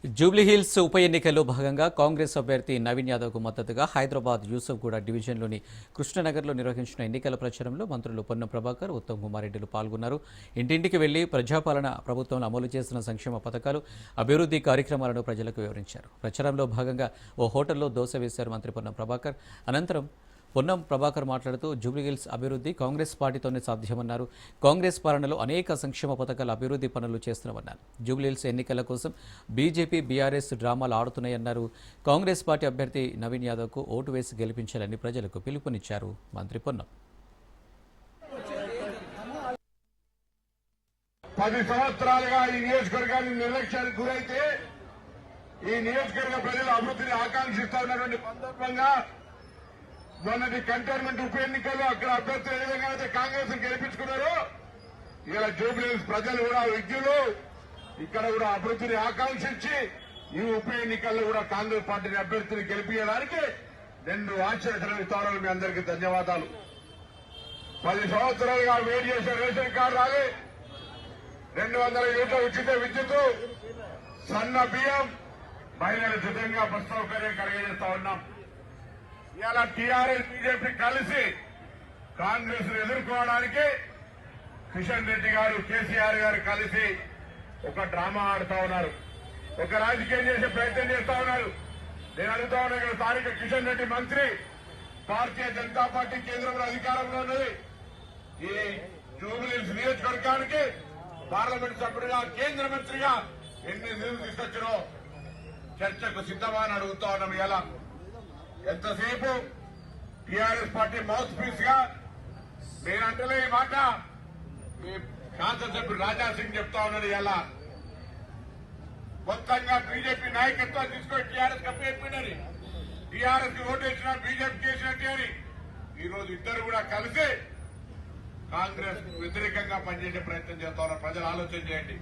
జూబ్లీహిల్స్ ఉప ఎన్నికల్లో భాగంగా కాంగ్రెస్ అభ్యర్థి నవీన్ యాదవ్కు మద్దతుగా హైదరాబాద్ యూసఫ్గూడ డివిజన్లోని కృష్ణనగర్లో నిర్వహించిన ఎన్నికల ప్రచారంలో మంత్రులు పొన్నం ప్రభాకర్, ఉత్తమ్ కుమార్ రెడ్డిలు పాల్గొన్నారు. ఇంటింటికి వెళ్లి ప్రజాపాలన ప్రభుత్వం అమలు చేస్తున్న సంక్షేమ పథకాలు, అభివృద్ధి కార్యక్రమాలను ప్రజలకు వివరించారు. ప్రచారంలో భాగంగా ఓ హోటల్లో దోశ వేశారు మంత్రి పొన్నం ప్రభాకర్. అనంతరం పొన్నం ప్రభాకర్ మాట్లాడుతూ జూబ్లీహిల్స్ అభివృద్ధి కాంగ్రెస్ పార్టీతోనే సాధ్యమన్నారు. కాంగ్రెస్ పాలనలో అనేక సంక్షేమ పథకాల అభివృద్ధి పనులు చేస్తున్నామన్నారు. జూబ్లీహిల్స్ ఎన్నికల కోసం బీజేపీ, బీఆర్ఎస్ డ్రామాలు ఆడుతున్నాయన్నారు. కాంగ్రెస్ పార్టీ అభ్యర్థి నవీన్ యాదవ్కు ఓటు వేసి గెలిపించాలని ప్రజలకు పిలుపునిచ్చారు మంత్రి పొన్నం. 10 సంవత్సరాలుగా ఈ నియోజకవర్గాన్ని నిర్లక్ష్యానికి గురైతే ఈ నియోజకవర్గ ప్రజలు అభివృద్ధిని ఆకాంక్షిస్తా ఉన్నటువంటి సందర్భంగా మొన్నటి కంటోన్మెంట్ ఉప ఎన్నికల్లో అక్కడ అభ్యర్థులు ఏ విధంగా అయితే కాంగ్రెస్ గెలిపించుకున్నారో ఇలా జూబ్లీహిల్స్ ప్రజలు కూడా విద్యులు ఇక్కడ కూడా అభివృద్ధిని ఆకాంక్షించి ఈ ఉప ఎన్నికల్లో కూడా కాంగ్రెస్ పార్టీని అభ్యర్థిని గెలిపించడానికి 2 ఆశ్చర్యకరమైన మీ అందరికీ ధన్యవాదాలు. 10 సంవత్సరాలుగా వెయిట్ చేసే రేషన్ కార్డు రాలే, 200 యూనిట్ల ఉచిత విద్యుత్, సన్న బియ్యం, మహిళల ఉచితంగా బస్ సౌకర్యం కలిగజేస్తా ఉన్నాం. ఇలా టీఆర్ఎస్, బీజేపీ కలిసి కాంగ్రెస్ ను ఎదుర్కోవడానికి కిషన్ రెడ్డి గారు, కేసీఆర్ గారు కలిసి ఒక డ్రామా ఆడుతా ఉన్నారు, ఒక రాజకీయం చేసే ప్రయత్నం చేస్తా ఉన్నారు. నేను అడుగుతా ఉన్నా ఇక్కడ స్థానిక కిషన్ రెడ్డి మంత్రి, భారతీయ జనతా పార్టీ కేంద్రంలో అధికారంలో ఉన్నది. ఈ జూబ్లీహిల్స్ నియోజకవర్గానికి పార్లమెంట్ సభ్యుడిగా, కేంద్ర మంత్రిగా ఎన్ని నిధులు తీసుకొచ్చినో చర్చకు సిద్ధమా అని అడుగుతా ఉన్నాం. ఇలా ఎంతసేపు టీఆర్ఎస్ పార్టీ మౌత్ పీస్ గా నేనంటలే ఈ మాట, ఈ శాసనసభ్యుడు రాజా సింగ్ చెప్తా ఉన్నాడు. ఇలా మొత్తంగా బీజేపీ నాయకత్వం తీసుకొని టీఆర్ఎస్ కప్పేపిండని, టీఆర్ఎస్ కి ఓటు వేసిన బీజేపీ చేసినట్టు అని ఈరోజు ఇద్దరు కూడా కలిసి కాంగ్రెస్ వ్యతిరేకంగా పనిచేసే ప్రయత్నం చేస్తా ఉన్నారు. ప్రజలు ఆలోచన చేయండి.